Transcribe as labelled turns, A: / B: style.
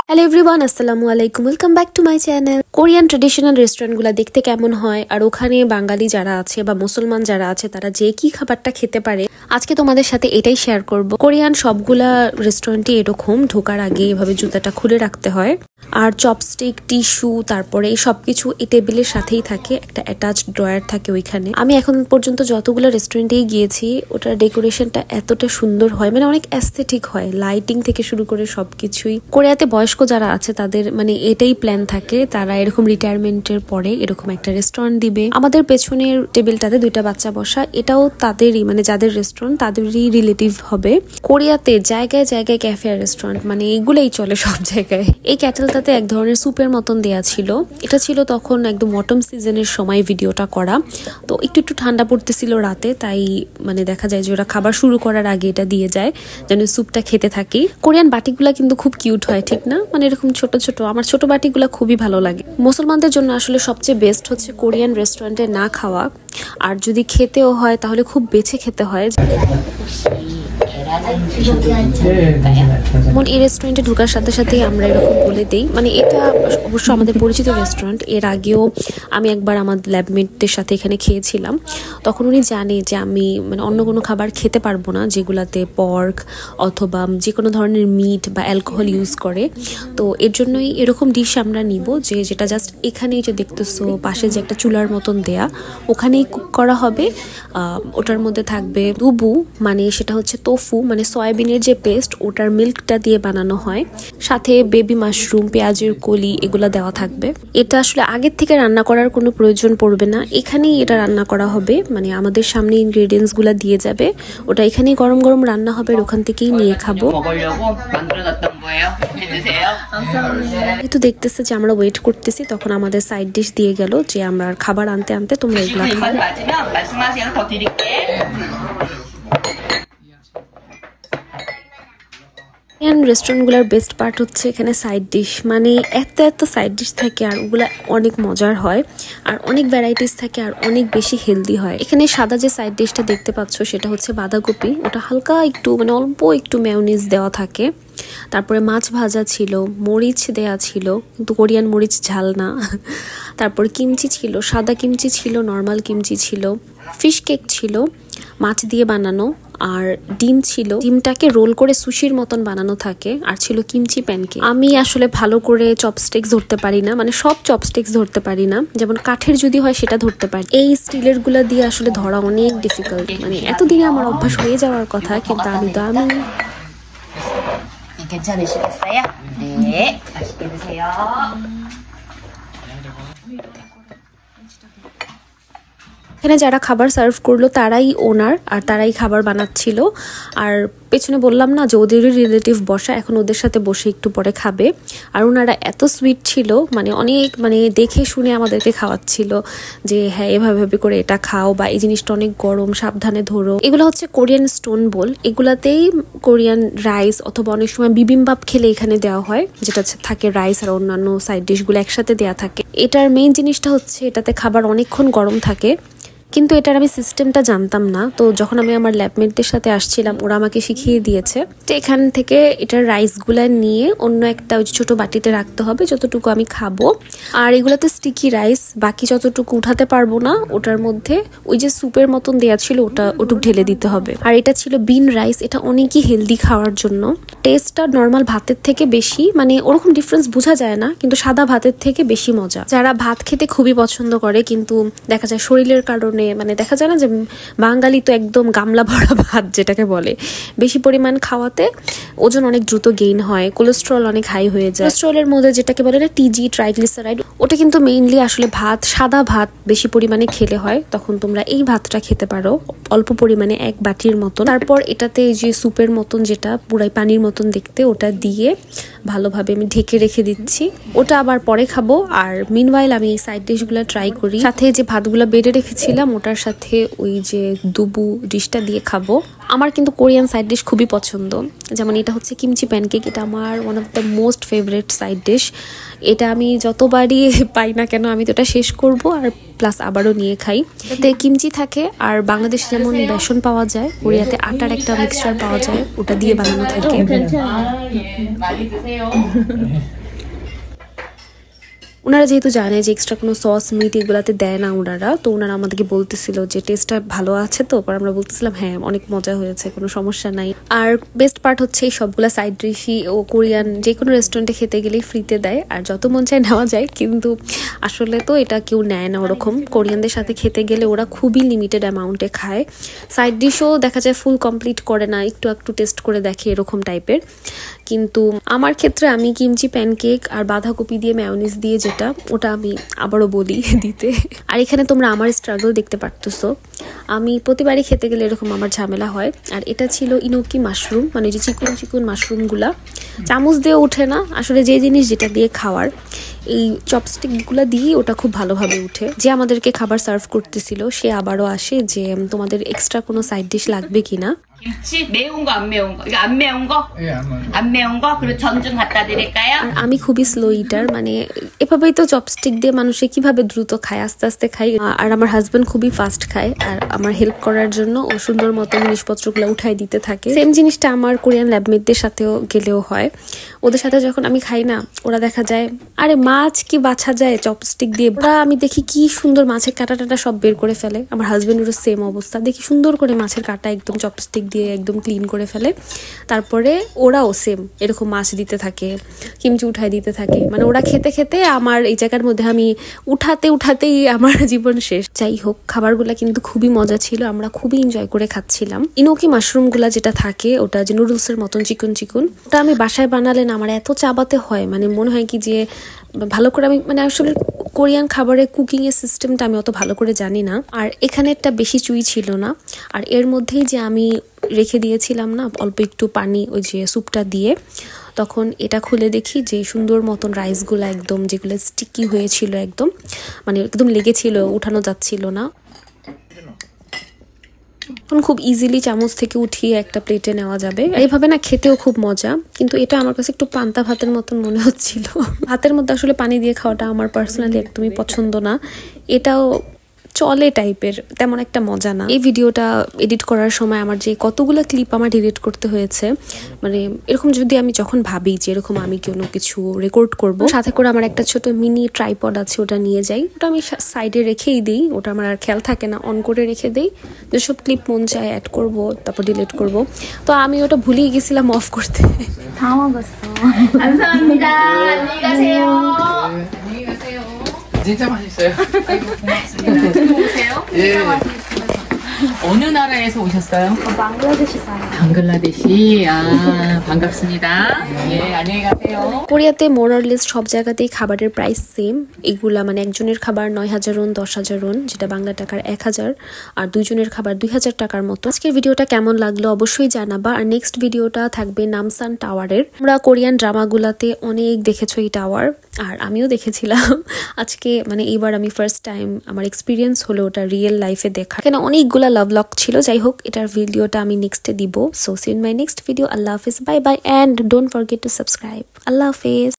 A: Hello everyone, আসসালামু আলাইকুম, welcome back to my channel. Korean traditional রেস্টুরেন্টগুলো দেখতে কেমন হয় আর ওখানে বাঙালি যারা আছে বা মুসলমান যারা আছে তারা যে কি খাবারটা খেতে পারে আজকে তোমাদের সাথে এটাই শেয়ার করব। কোরিয়ান সবগুলা রেস্টুরেন্টই এরকম, ঢোকার আগে এভাবে জুতাটা খুলে রাখতে হয় আর চপস্টিক, টিস্যু, তারপরে এই সবকিছু এই টেবিলের সাথেই থাকে, একটা অ্যাটাচড ড্রয়ার থাকে ওইখানে। আমি এখন পর্যন্ত যতগুলো রেস্টুরেন্টেই গিয়েছি ওটার ডেকোরেশনটা এতটা সুন্দর হয়, মানে অনেক অ্যাস্থেটিক হয়, লাইটিং থেকে শুরু করে সবকিছুই। কোরিয়াতে বয়স্ক যারা আছে তাদের মানে এটাই প্ল্যান থাকে, তারা এরকম রিটায়ারমেন্টের পরে এরকম একটা রেস্টুরেন্ট দিবে। আমাদের পেছনের টেবিলটাতে দুইটা বাচ্চা বসা, এটাও তাদেরই, মানে যাদের রেস্টুরেন্ট তাদেরই রিলেটিভ হবে। কোরিয়াতে জায়গায় জায়গায় ক্যাফে আর রেস্টুরেন্ট, মানে এগুলোই চলে সব জায়গায়। এই ক্যাটেলটাতে এক ধরনের স্যুপের মতন দেয়া ছিল, এটা ছিল তখন একদম অটম সিজনের সময় ভিডিওটা করা, তো একটু একটু ঠান্ডা পড়তেছিল রাতে, তাই মানে দেখা যায় যে ওরা খাবার শুরু করার আগে এটা দিয়ে যায় যেন স্যুপটা খেতে থাকি। কোরিয়ান বাটিগুলা কিন্তু খুব কিউট হয়, ঠিক না? মানে এরকম ছোট ছোট, আমার ছোট বাটিগুলা খুবই ভালো লাগে। মুসলমানদের জন্য আসলে সবচেয়ে বেস্ট হচ্ছে কোরিয়ান রেস্টুরেন্টে না খাওয়া, আর যদি খেতেও হয় তাহলে খুব বেছে খেতে হয়। যেমন এই রেস্টুরেন্টে ঢোকার সাথে সাথে আমরা এরকম বলে দিই, মানে এটা অবশ্য আমাদের পরিচিত রেস্টুরেন্ট, এর আগেও আমি একবার আমার ল্যাবমেটদের সাথে এখানে খেয়েছিলাম, তখন উনি জানে যে আমি মানে অন্য কোনো খাবার খেতে পারবো না যেগুলাতে পর্ক অথবা যে কোনো ধরনের মিট বা অ্যালকোহল ইউজ করে, তো এর জন্যই এরকম ডিশ আমরা নিব যেটা জাস্ট এখানেই যে দেখতেছো পাশে যে একটা চুলার মতন দেয়া ওখানেই কুক করা হবে। ওটার মধ্যে থাকবে দুবু, মানে সেটা হচ্ছে তোফু, মানে সয়াবিনের যে পেস্ট ওটার মিল্কটা দিয়ে বানানো হয়, সাথে বেবি মাশরুম, পেঁয়াজের কলি এগুলা দেওয়া থাকবে। এটা আসলে আগের থেকে রান্না করার কোনো প্রয়োজন পড়বে না, এখানেই এটা রান্না করা হবে, মানে আমাদের সামনে ইনগ্রেডিয়েন্টস গুলা দিয়ে যাবে, ওটা এখানেই গরম গরম রান্না হবে আর ওখান থেকেই নিয়ে খাবো। যেহেতু দেখতেছে যে আমরা ওয়েট করতেছি, তখন আমাদের সাইড ডিশ দিয়ে গেল যে আমরা খাবার আনতে আনতে তোমরা এগুলা খাও। রেস্টুরেন্টগুলোর বেস্ট পার্ট হচ্ছে এখানে সাইড ডিশ, মানে এত এত সাইড ডিশ থাকে আর ওগুলা অনেক মজার হয় আর অনেক ভ্যারাইটিস থাকে আর অনেক বেশি হেলদি হয়। এখানে সাদা যে সাইড ডিশটা দেখতে পাচ্ছ সেটা হচ্ছে বাঁধাকপি, ওটা হালকা একটু মানে অল্প একটু মেয়োনিজ দেওয়া থাকে, তারপরে মাছ ভাজা ছিল, মরিচ দেয়া ছিল কিন্তু কোরিয়ান মরিচ ঝাল না, তারপর কিমচি ছিল, সাদা কিমচি ছিল, নর্মাল কিমচি ছিল, ফিশ কেক ছিল মাছ দিয়ে বানানো, আর ডিম ছিল, ডিমটাকে রোল করে সুশির মতন বানানো থাকে, আর ছিল কিমচি প্যানকেক। আমি আসলে ভালো করে চপস্টিক্স ধরতে পারি না, মানে সব চপস্টিক্স ধরতে পারি না, যেমন কাঠের যদি হয় সেটা ধরতে পারি, এই স্টিলের গুলা দিয়ে আসলে ধরা অনেক ডিফিকাল্ট, মানে এতদিনে আমার অভ্যাস হয়ে যাওয়ার কথা কিন্তু আমি
B: 괜찮으시겠어요? 네, 맛있게 드세요.
A: এখানে যারা খাবার সার্ভ করলো তারাই ওনার আর তারাই খাবার বানাচ্ছিল, আর পেছনে বললাম না যে ওদেরই রিলেটিভ বসা, এখন ওদের সাথে বসে একটু পরে খাবে। আর ওনারা এত সুইট ছিল, মানে অনেক মানে দেখে শুনে আমাদেরকে খাওয়াচ্ছিল যে হ্যাঁ এভাবে করে এটা খাও, বা এই জিনিসটা অনেক গরম, সাবধানে ধরো। এগুলো হচ্ছে কোরিয়ান স্টোন বোল, এগুলাতেই কোরিয়ান রাইস অথবা অনেক সময় বিবিম্বাপ খেলে এখানে দেওয়া হয়, যেটা থাকে রাইস আর অন্যান্য সাইড ডিশগুলো একসাথে দেওয়া থাকে। এটার মেইন জিনিসটা হচ্ছে এটাতে খাবার অনেকক্ষণ গরম থাকে, কিন্তু এটার আমি সিস্টেমটা জানতাম না, তো যখন আমি আমার ল্যাবমেটদের সাথে আসছিলাম ওরা আমাকে শিখিয়ে দিয়েছে। তো এখান থেকে এটার রাইসগুলা নিয়ে অন্য একটা ওই ছোট বাটিতে রাখতে হবে যতটুকু আমি খাবো, আর এগুলোতে স্টিকি রাইস, বাকি যতটুকু উঠাতে পারবো না ওটার মধ্যে ওই যে স্যুপের মতন দেয়া ছিল ওটুক ঢেলে দিতে হবে। আর এটা ছিল বিন রাইস, এটা অনেকই হেলদি খাওয়ার জন্য। টেস্টটা নর্মাল ভাতের থেকে বেশি, মানে ওরকম ডিফারেন্স বোঝা যায় না, কিন্তু সাদা ভাতের থেকে বেশি মজা। যারা ভাত খেতে খুবই পছন্দ করে কিন্তু দেখা যায় শরীরের কারণে, মানে দেখা যায় না যে বাঙালি তো একদম গামলা ভরা ভাত যেটাকে বলে, বেশি পরিমাণ খাওয়াতে ওজন অনেক দ্রুত গেইন হয়, কোলেস্ট্রল অনেক হাই হয়ে যায়। কোলেস্ট্রলের মধ্যে যেটাকে বলে টিজি, ট্রাইগ্লিসারাইড, ওটা কিন্তু মেইনলি আসলে ভাত, সাদা ভাত বেশি পরিমাণে খেলে হয়, তখন তোমরা এই ভাতটা খেতে পারো অল্প পরিমাণে এক বাটির মতন। তারপর এটাতে এই যে স্যুপের মতন যেটা পুরাই পানির মতন দেখতে, ওটা দিয়ে ভালোভাবে আমি ঢেকে রেখে দিচ্ছি, ওটা আবার পরে খাবো। আর মিনওয়াইল আমি এই সাইড ডিশগুলো ট্রাই করি, সাথে যে ভাতগুলো বেড়ে রেখেছিলাম ওটার সাথে ওই যে দুবু ডিশটা দিয়ে খাবো। আমার কিন্তু কোরিয়ান সাইড ডিশ খুবই পছন্দ, যেমন এটা হচ্ছে কিমচি প্যানকেক। এটা আমার one of the most favourite side dish. এটা আমি যতবারই পাই না কেন আমি তো এটা শেষ করব আর প্লাস আবারও নিয়ে খাই। এতে কিমচি থাকে আর বাংলাদেশে যেমন বেসন পাওয়া যায়, কোরিয়াতে আটার একটা মিক্সচার পাওয়া যায়, ওটা দিয়ে বানানো থাকে। ওনারা যেহেতু জানে যে এক্সট্রা কোনো সস মিট এগুলাতে দেয় না ওনারা, তো ওনারা আমাদেরকে বলতেছিল যে টেস্টটা ভালো আছে, তো পর আমরা বলতেছিলাম হ্যাঁ অনেক মজা হয়েছে, কোনো সমস্যা নাই। আর বেস্ট পার্ট হচ্ছে এই সবগুলা সাইড ডিশই ও কোরিয়ান যে কোনো রেস্টুরেন্টে খেতে গেলেই ফ্রিতে দেয়, আর যত মন চায় নেওয়া যায়, কিন্তু আসলে তো এটা কেউ নেয় না ওরকম। কোরিয়ানদের সাথে খেতে গেলে ওরা খুবই লিমিটেড অ্যামাউন্টে খায়, সাইড ডিশও দেখা যায় ফুল কমপ্লিট করে না, একটু একটু টেস্ট করে দেখে এরকম টাইপের। কিন্তু আমার ক্ষেত্রে আমি কিমচি প্যানকেক আর বাঁধাকপি দিয়ে মেয়োনিজ দিয়ে যেটা, ওটা আমি আবারও বলি দিতে। আর এখানে তোমরা আমার স্ট্রাগল দেখতে পারতেছো, আমি প্রতিবারই খেতে গেলে এরকম আমার ঝামেলা হয়। আর এটা ছিল ইনোকি মাশরুম, মানে যে চিকন চিকন মাশরুমগুলা চামচ দিয়ে ওঠে না, আসলে যে জিনিস যেটা দিয়ে খাওয়ার, এই চপস্টিকগুলা দিয়ে ওটা খুব ভালোভাবে উঠে। যে আমাদেরকে খাবার সার্ভ করতেছিল সে আবারও আসে যে তোমাদের এক্সট্রা কোনো সাইড ডিশ লাগবে কিনা।
B: 김치 매운 거 안 매운 거? 이거 안 매운 거?
C: 예,
B: 안 매운 거? 그리고 전 좀 갖다 드릴까요?
A: আর আমি খুবই স্লো ইটার, মানে এভাবেই তো চপস্টিক দিয়ে মানুষে কিভাবে দ্রুত খায়, আস্তে আস্তে খাই। আর আমার হাজবেন্ড খুবই ফাস্ট খায়, আর আমার হেল্প করার জন্য ও সুন্দর মতো জিনিসপত্রগুলো উঠাই দিতে থাকে। সেম জিনিসটা আমার কোরিয়ান ল্যাবমেটদের সাথেও গেলেও হয়। ওদের সাথে যখন আমি খাই না, ওরা দেখা যায় আরে মাছ কি বাছা যায় চপস্টিক দিয়ে, ওরা আমি দেখি কি সুন্দর মাছের কাঁটা টাটা সব বের করে ফেলে। আমার হাজবেন্ডেরও সেম অবস্থা, দেখি সুন্দর করে মাছের কাঁটা একদম চপস্টিক দিয়ে একদম ক্লিন করে ফেলে। তারপরে ওরাও সেম এরকম মাছ দিতে থাকে, কিমচি উঠাই দিতে থাকে, মানে ওরা খেতে খেতে আমার এই জায়গার মধ্যে আমি উঠাতেই আমার জীবন শেষ। যাই হোক, খাবারগুলা কিন্তু খুবই মজা ছিল, আমরা খুবই এনজয় করে খাচ্ছিলাম। ইনোকি মাশরুমগুলা যেটা থাকে ওটা যে নুডলসের মতন চিকন চিকন, ওটা আমি বাসায় বানালে না আমার এত চাবাতে হয়, মানে মনে হয় কি যে ভালো করে আমি, মানে আসলে কোরিয়ান খাবারের কুকিং এর সিস্টেমটা আমি অত ভালো করে জানি না। আর এখানে একটা বেশি চুই ছিল না, আর এর মধ্যেই যে আমি রেখে দিয়েছিলাম না অল্প একটু পানি ওই যে স্যুপটা দিয়ে, তখন এটা খুলে দেখি যে সুন্দর মতন রাইসগুলো একদম যেগুলো স্টিকি হয়েছিল একদম, মানে একদম লেগেছিল, উঠানো যাচ্ছিল না। এখন খুব ইজিলি চামচ থেকে উঠিয়ে একটা প্লেটে নেওয়া যাবে। এইভাবে না খেতেও খুব মজা, কিন্তু এটা আমার কাছে একটু পান্তা ভাতের মতন মনে হচ্ছিল। ভাতের মধ্যে আসলে পানি দিয়ে খাওয়াটা আমার পার্সোনালি একদমই পছন্দ না, এটাও চলে টাইপের, তেমন একটা মজা না। এই ভিডিওটা এডিট করার সময় আমার যে কতগুলো ক্লিপ আমার ডিলিট করতে হয়েছে, মানে এরকম যদি আমি যখন ভাবি যে এরকম আমি কোনো কিছু রেকর্ড করব, সাথে করে আমার একটা ছোট মিনি ট্রাইপড আছে, ওটা নিয়ে যাই, ওটা আমি সাইডে রেখেই দিই, ওটা আমার আর খেয়াল থাকে না, অন করে রেখে দিই, যেসব ক্লিপ মন চায় অ্যাড করব তারপর ডিলিট করব। তো আমি ওটা ভুলেই গেছিলাম অফ করতে।
B: 감사합니다. 안녕히 가세요.
C: 안녕히 가세요. 진짜 맛있어요. 아이고, 고맙습니다.
B: 오세요?
C: 예.
B: 어느 나라에서 오셨어요?
A: বাংলাদেশি
B: 방글라데시. 아, 반갑습니다. 예, 안녕히 가세요.
A: কোরিয়াতে মোরলেস সব জায়গাতেই খাবারের প্রাইস সেম। এগুলা মানে একজনের খাবার 9,000 ওন, 10,000 ওন, যেটা বাংলা টাকার 1,000, আর দুইজনের খাবার 2,000 টাকার মতো। আজকের ভিডিওটা কেমন লাগলো অবশ্যই জানাবা। আর নেক্সট ভিডিওটা থাকবে নামসান টাওয়ারের। আমরা কোরিয়ান ড্রামাগুলাতে অনেক দেখেছো এই টাওয়ার, আর আমিও দেখেছিলাম। আজকে মানে এইবার আমি ফার্স্ট টাইম আমার এক্সপিরিয়েন্স হলো ওটা রিয়েল লাইফে দেখা। এখানে অনেকগুলা লাভ লক ছিল। যাই হোক, এটার ভিডিওটা আমি নেক্সটে দিব। So see in my next video. আল্লাহ হাফিজ, bye bye, and don't forget to subscribe. আল্লাহ হাফিজ।